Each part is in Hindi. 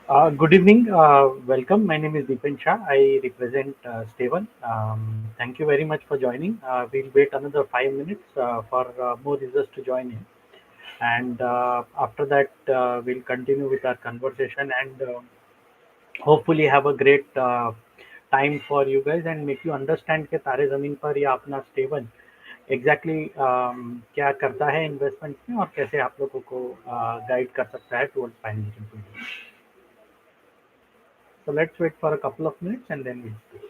Good evening. Welcome. My name is Deepan Shah. I represent Steven. Thank you very much for joining. We'll wait another 5 minutes for more users to join in. And after that, we'll continue with our conversation and hopefully have a great time for you guys and make you understand कि तारे ज़मीन पर या अपना स्टेवन एग्जैक्टली क्या करता है इन्वेस्टमेंट में और कैसे आप लोगों को गाइड कर सकता है towards financial. So let's wait for a couple of minutes and then we'll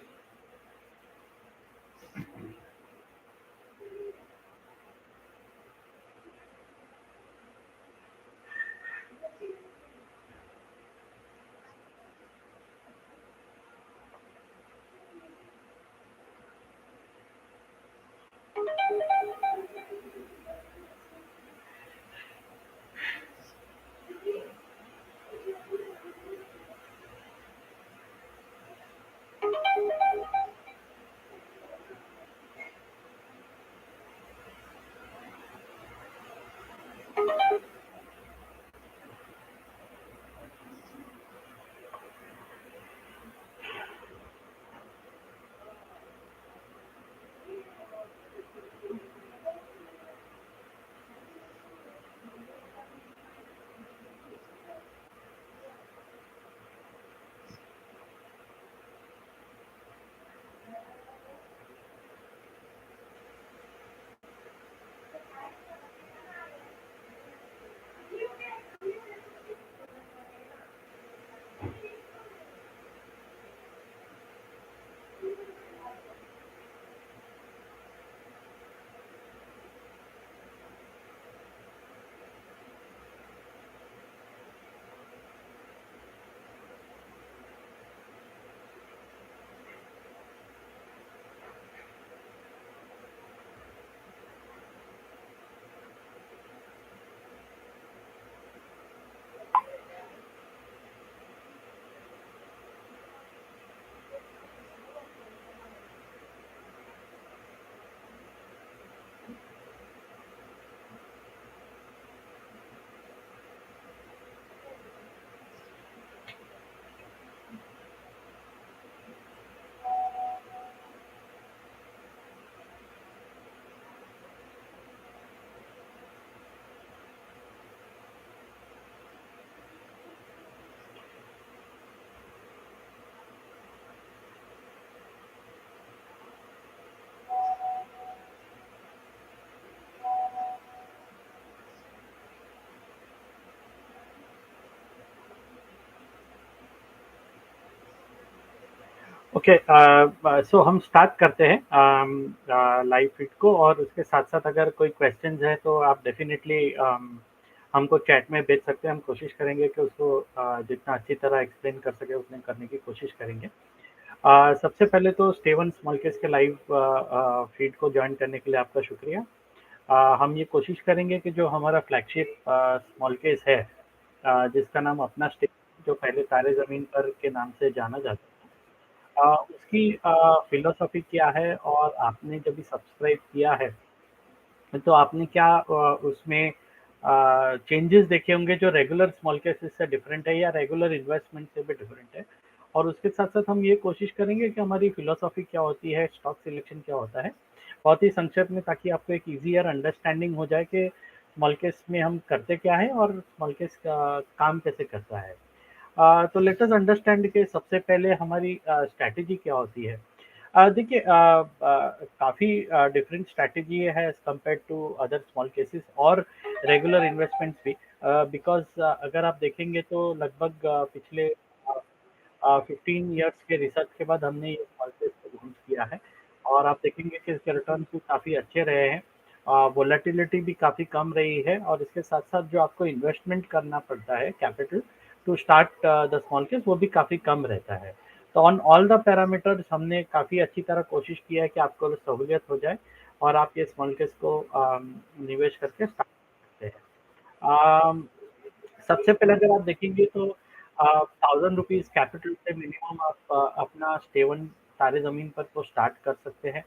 okay. So हम स्टार्ट करते हैं लाइव फीड को और उसके साथ साथ अगर कोई क्वेश्चंस है तो आप डेफिनेटली हमको चैट में भेज सकते हैं। हम कोशिश करेंगे कि उसको जितना अच्छी तरह एक्सप्लेन कर सके उतने करने की कोशिश करेंगे। सबसे पहले तो स्टेवन स्मॉल केस के लाइव फीड को ज्वाइन करने के लिए आपका शुक्रिया। हम ये कोशिश करेंगे कि जो हमारा फ्लैगशिप स्मॉल केस है जिसका नाम अपना स्टेवन जो पहले तारे ज़मीन पर के नाम से जाना जाता है, उसकी फ़िलॉसफ़ी क्या है और आपने जब भी सब्सक्राइब किया है, तो आपने क्या उसमें चेंजेस देखे होंगे जो रेगुलर स्मॉल केसेस से डिफरेंट है या रेगुलर इन्वेस्टमेंट से भी डिफरेंट है। और उसके साथ-साथ हम ये कोशिश करेंगे कि हमारी फ़िलॉसफ़ी क्या होती है, स्टॉक सिलेक्शन क्या होता है, बहुत ही संक्षेप में ताकि आपको एक ईज़ियर अंडरस्टैंडिंग हो जाए कि स्मॉल केस में हम करते क्या हैं और स्मॉल केस का काम कैसे करता है। तो लेट अस अंडरस्टैंड कि सबसे पहले हमारी स्ट्रैटेजी क्या होती है। देखिए काफ़ी डिफरेंट स्ट्रैटेजी है as compared to other small cases और रेगुलर इन्वेस्टमेंट्स भी बिकॉज़ अगर आप देखेंगे तो लगभग पिछले 15 इयर्स के रिसर्च के बाद हमने ये स्मॉल केस को लॉन्च किया है और आप देखेंगे कि इसके रिटर्न्स भी काफ़ी अच्छे रहे हैं। वोलेटिलिटी भी काफ़ी कम रही है और इसके साथ-साथ जो आपको इन्वेस्टमेंट करना पड़ता है capital to start the small case वो भी काफ़ी कम रहता है। तो ऑन ऑल द पैरामीटर्स हमने काफ़ी अच्छी तरह कोशिश की है कि आपको सहूलियत हो जाए और आप ये स्मॉल केस को निवेश करके स्टार्ट कर सकते हैं। सबसे पहले अगर आप देखेंगे तो ₹1000 कैपिटल से मिनिमम आप अपना स्टेवन तारे ज़मीन पर को स्टार्ट कर सकते हैं,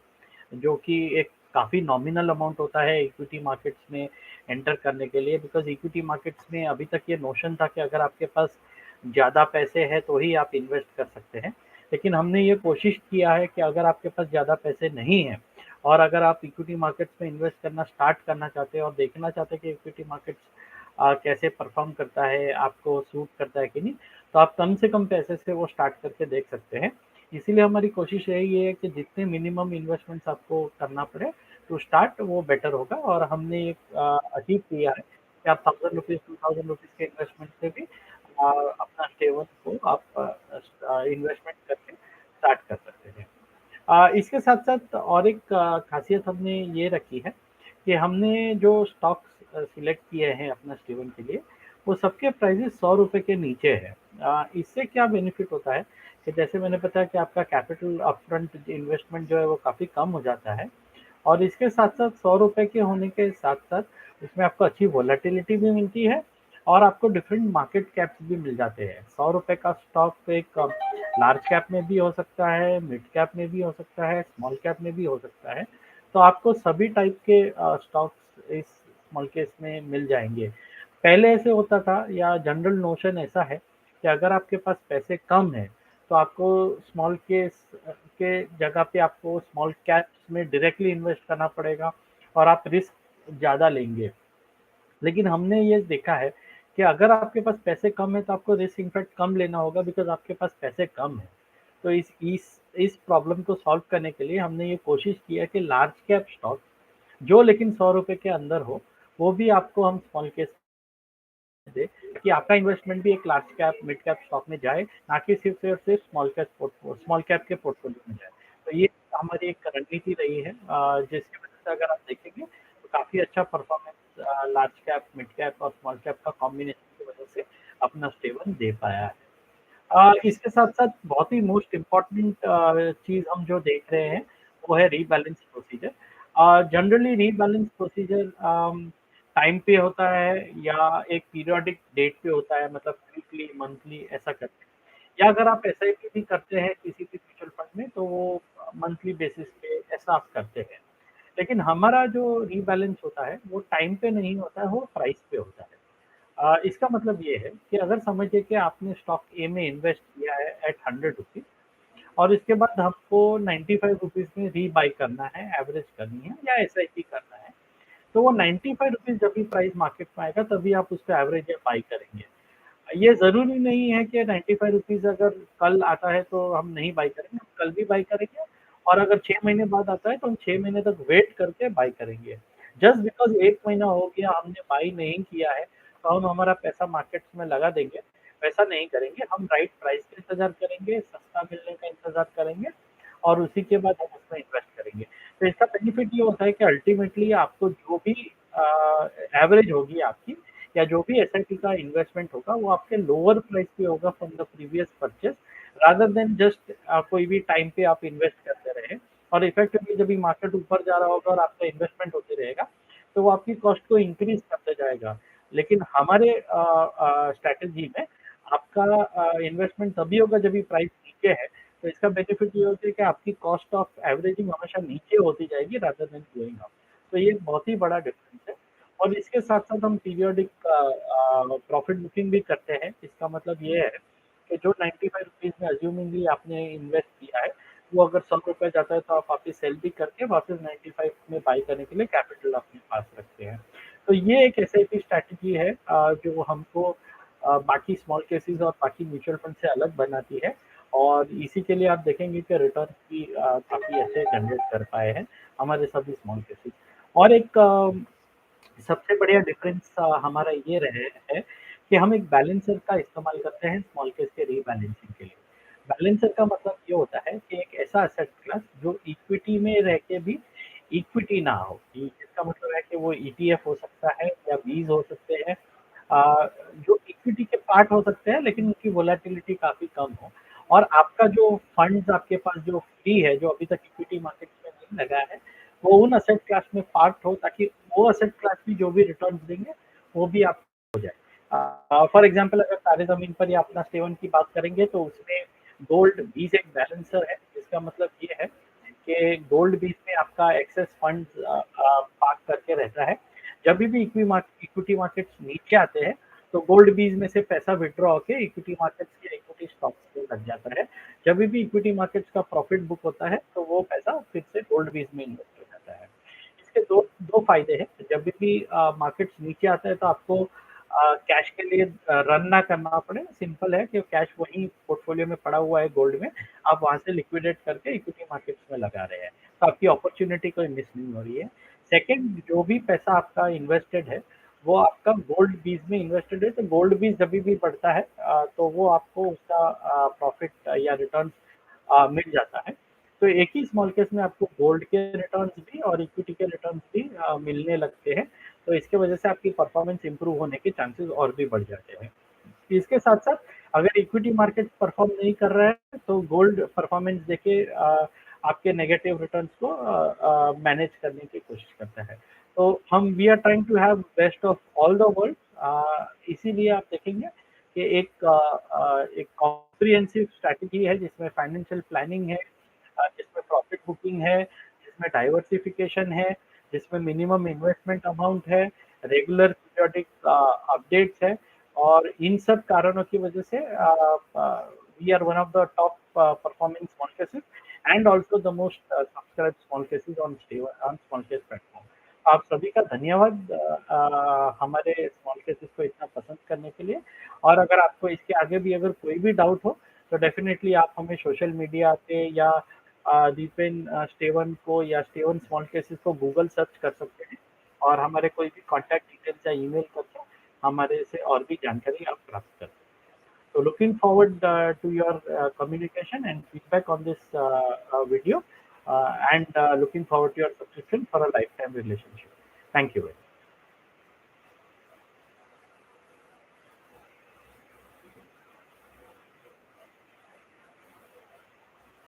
जो कि एक काफ़ी नॉमिनल अमाउंट होता है इक्विटी मार्केट्स में एंटर करने के लिए बिकॉज़ इक्विटी मार्केट्स में अभी तक ये नोशन था कि अगर आपके पास ज़्यादा पैसे हैं तो ही आप इन्वेस्ट कर सकते हैं। लेकिन हमने ये कोशिश किया है कि अगर आपके पास ज़्यादा पैसे नहीं हैं और अगर आप इक्विटी मार्केट्स में इन्वेस्ट करना स्टार्ट करना चाहते हैं और देखना चाहते हैं कि इक्विटी मार्केट्स कैसे परफ़ॉर्म करता है, आपको सूट करता है कि नहीं, तो आप कम से कम पैसे से वो स्टार्ट करके देख सकते हैं। इसीलिए हमारी कोशिश यही है कि जितने मिनिमम इन्वेस्टमेंट्स आपको करना पड़े टू स्टार्ट वो बेटर होगा और हमने ये अचीव किया है कि आप ₹1000 ₹2000 के इन्वेस्टमेंट से भी अपना सेवन को आप इन्वेस्टमेंट करके स्टार्ट कर सकते हैं। इसके साथ-साथ और एक ख़ासियत हमने ये रखी है कि हमने जो स्टॉक्स सिलेक्ट किए हैं अपना स्टीवन के लिए, वो सबके प्राइसेज़ ₹100 के नीचे है। इससे क्या बेनिफिट होता है कि जैसे मैंने बताया कि आपका कैपिटल अपफ्रंट इन्वेस्टमेंट जो है वो काफ़ी कम हो जाता है और इसके साथ-साथ ₹100 के होने के साथ-साथ इसमें आपको अच्छी वोलेटिलिटी भी मिलती है और आपको डिफरेंट मार्केट कैप्स भी मिल जाते हैं। ₹100 का स्टॉक एक लार्ज कैप में भी हो सकता है, मिड कैप में भी हो सकता है, स्मॉल कैप में भी हो सकता है। तो आपको सभी टाइप के स्टॉक्स इस स्मॉल केस में मिल जाएँगे। पहले ऐसे होता था या जनरल नोशन ऐसा है कि अगर आपके पास पैसे कम हैं, तो आपको स्मॉल केस के जगह पे आपको स्मॉल कैप्स में डायरेक्टली इन्वेस्ट करना पड़ेगा और आप रिस्क ज़्यादा लेंगे। लेकिन हमने ये देखा है कि अगर आपके पास पैसे कम हैं, तो आपको रिस्क इनफैक्ट कम लेना होगा बिकॉज़ आपके पास पैसे कम हैं। तो इस प्रॉब्लम को सॉल्व करने के लिए हमने ये कोशिश की है कि लार्ज कैप स्टॉक जो लेकिन ₹100 के अंदर हो, वो भी आपको हम स्मॉल केस दे कि आपका इन्वेस्टमेंट भी एक large cap, mid cap stock में जाए, ना कि सिर्फ स्मॉल कैप के पोर्टफोलियो में जाए। तो ये हमारी एक रणनीति रही है जिसकी वजह से अगर आप देखेंगे तो काफ़ी अच्छा performance large cap, mid cap और स्मॉल कैप का कॉम्बिनेशन की वजह से अपना स्टेबल दे पाया है। इसके साथ-साथ बहुत ही मोस्ट इम्पोर्टेंट चीज़ हम जो देख रहे हैं, वो है rebalance procedure. Generally rebalance procedure time पे होता है या एक पीरियोडिक डेट पे होता है मतलब वीकली, मंथली ऐसा करके। या अगर आप एसआईपी भी करते हैं किसी भी म्यूचुअल फंड में, तो वो मंथली बेसिस पे ऐसा आप करते हैं। लेकिन हमारा जो रीबैलेंस होता है, वो टाइम पे नहीं होता है, वो प्राइस पे होता है। इसका मतलब ये है कि अगर समझिए कि आपने स्टॉक ए में इन्वेस्ट किया है एट ₹100 और इसके बाद हमको ₹95 में रीबाय करना है, एवरेज करनी है या एसआईपी करना है, तो वो ₹95 जब भी प्राइस मार्केट में आएगा तभी आप उसको एवरेज या बाय करेंगे। ये ज़रूरी नहीं है कि ₹95 अगर कल आता है तो हम नहीं बाय करेंगे, हम कल भी बाय करेंगे और अगर 6 महीने बाद आता है तो हम 6 महीने तक वेट करके बाय करेंगे। जस्ट बिकॉज़ 1 महीना हो गया हमने बाय नहीं किया है, तो हम हमारा पैसा मार्केट्स में लगा देंगे, वैसा नहीं करेंगे। हम राइट प्राइस का इंतज़ार करेंगे, सस्ता मिलने का इंतज़ार करेंगे और उसी के बाद हम उसमें इन्वेस्ट करेंगे। तो इसका बेनिफिट ये होता है कि अल्टीमेटली आपको जो भी एवरेज होगी आपकी या जो भी एसआईपी का इन्वेस्टमेंट होगा वो आपके लोअर प्राइस पे होगा from the previous purchase rather than just कोई भी टाइम पे आप इन्वेस्ट करते रहे और इफेक्टिवली जब भी मार्केट ऊपर जा रहा होगा और आपका इन्वेस्टमेंट होते रहेगा, तो वो आपकी कॉस्ट को इंक्रीज़ करते जाएगा। लेकिन हमारे स्ट्रैटेजी में आपका इन्वेस्टमेंट तभी होगा जब भी प्राइस नीचे है, तो इसका बेनिफिट ये होता है कि आपकी कॉस्ट ऑफ एवरेजिंग हमेशा नीचे होती जाएगी रादर देन गोइंग अप। तो ये एक बहुत ही बड़ा डिफरेंस है। और इसके साथ-साथ हम पीरियोडिक प्रॉफिट बुकिंग भी करते हैं। इसका मतलब ये है कि जो ₹95 में अज़्यूमिंगली आपने इन्वेस्ट किया है, वो अगर ₹100 जाता है तो आप वापस सेल भी करके वापस 95 में बाय करने के लिए कैपिटल अपने पास रखते हैं। तो ये एक एसआईपी स्ट्रैटेजी है जो हमको बाकी स्मॉल केसेज़ और बाकी म्यूचुअल फंड से अलग बनाती है और इसी के लिए आप देखेंगे कि रिटर्न भी काफ़ी अच्छे जनरेट कर पाए हैं, हमारे सभी स्मॉल केसेज़। और एक सबसे बढ़िया डिफरेंस हमारा ये रहे है कि हम एक बैलेंसर का इस्तेमाल करते हैं स्मॉल केस के रीबैलेंसिंग के लिए। बैलेंसर का मतलब ये होता है कि एक ऐसा एसेट क्लास जो इक्विटी में रह के भी इक्विटी ना हो। इसका मतलब है कि वो ईटीएफ हो सकता है या बीज हो सकते हैं जो इक्विटी के पार्ट हो सकते हैं लेकिन उनकी वोलेटिलिटी काफ़ी कम हो। और आपका जो फंड्स आपके पास जो फ्री है, जो अभी तक इक्विटी मार्केट में नहीं लगा है, वो उन एसेट क्लास में पार्ट हो ताकि वो एसेट क्लास भी जो भी रिटर्न्स देंगे, वो भी आपको हो जाए। फॉर एग्ज़ाम्पल अगर तारे ज़मीन पर या अपना सेवन की बात करेंगे तो उसमें गोल्ड बीज एक बैलेंसर है, जिसका मतलब ये है कि गोल्ड बीज में आपका एक्सेस फंड्स पार्क करके रहता है। जभी भी इक्विटी मार्केट्स नीचे आते हैं, तो गोल्ड बीज में से पैसा विड्रॉ होके इक्विटी मार्केट्स के इक्विटी स्टॉक्स में लग जाता है। जब भी इक्विटी मार्केट्स का प्रॉफिट बुक होता है तो वो पैसा फिर से गोल्ड बीज में इन्वेस्ट हो जाता है। इसके दो दो फायदे हैं। जब भी मार्केट्स नीचे आता है तो आपको कैश के लिए रन ना करना पड़े। सिंपल है कि कैश वहीं पोर्टफोलियो में पड़ा हुआ है गोल्ड में, आप वहां से लिक्विडेट करके इक्विटी मार्केट्स में लगा रहे हैं, तो आपकी अपॉर्चुनिटी कोई मिस नहीं हो रही है। सेकंड, जो भी पैसा आपका इन्वेस्टेड है वो आपका गोल्ड बीज में इन्वेस्टेड है, तो गोल्ड बीज जब भी बढ़ता है तो वो आपको उसका प्रॉफिट या रिटर्न मिल जाता है। तो एक ही स्मॉल केस में आपको गोल्ड के रिटर्न्स भी और इक्विटी के रिटर्न्स भी मिलने लगते हैं। तो इसके वजह से आपकी परफॉर्मेंस इंप्रूव होने के चांसेस और भी बढ़ जाते हैं। इसके साथ साथ अगर इक्विटी मार्केट परफॉर्म नहीं कर रहा है तो गोल्ड परफॉर्मेंस देके आपके नेगेटिव रिटर्न्स को मैनेज करने की कोशिश करता है। तो हम we are trying to have best of all the world. इसीलिए आप देखेंगे कि एक कॉम्प्रिहेंसिव स्ट्रैटेजी है जिसमें फाइनेंशियल प्लानिंग है, जिसमें प्रॉफिट बुकिंग है, जिसमें डाइवर्सिफिकेशन है, जिसमें मिनिमम इन्वेस्टमेंट अमाउंट है, रेगुलर पीरियोडिक अपडेट्स है। और इन सब कारणों की वजह से we are one of the top performing small cases and also the most subscribe small cases on small case platform. आप सभी का धन्यवाद हमारे स्मॉल केसेस को इतना पसंद करने के लिए। और अगर आपको इसके आगे भी अगर कोई भी डाउट हो तो डेफिनेटली आप हमें सोशल मीडिया पे या दीपेन स्टेवन को या स्टेवन स्मॉल केसेस को गूगल सर्च कर सकते हैं और हमारे कोई भी कॉन्टैक्ट डिटेल्स या ईमेल करके हमारे से और भी जानकारी आप प्राप्त कर सकते हैं। So looking forward to your communication and feedback on this video, and looking forward to your subscription for a lifetime relationship. Thank you very much.